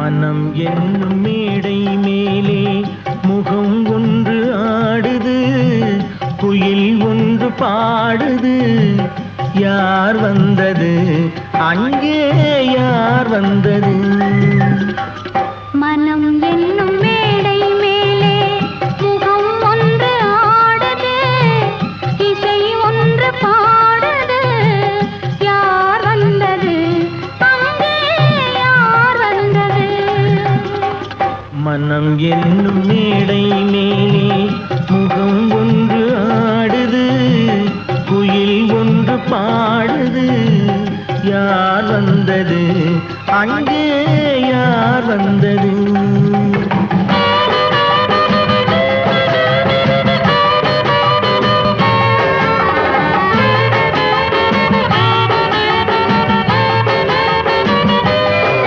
மனம் என்னும் மேடை மேலே முகம் ஒன்று ஆடுது, குயில் ஒன்று பாடுது. யார் வந்தது அங்கே, யார் வந்தது? மனம் என்னும் மேடை மேலே முகம் ஒன்று ஆடுது, இசை ஒன்று பாடுது. யார் வந்தது அங்கே, யார் வந்தது? மனம் என்னும் மேடை மேலே முகம் ஒன்று ஆடுது, குயில் ஒன்று பாடுது. யார் வந்தது அங்கே, யார் வந்தது?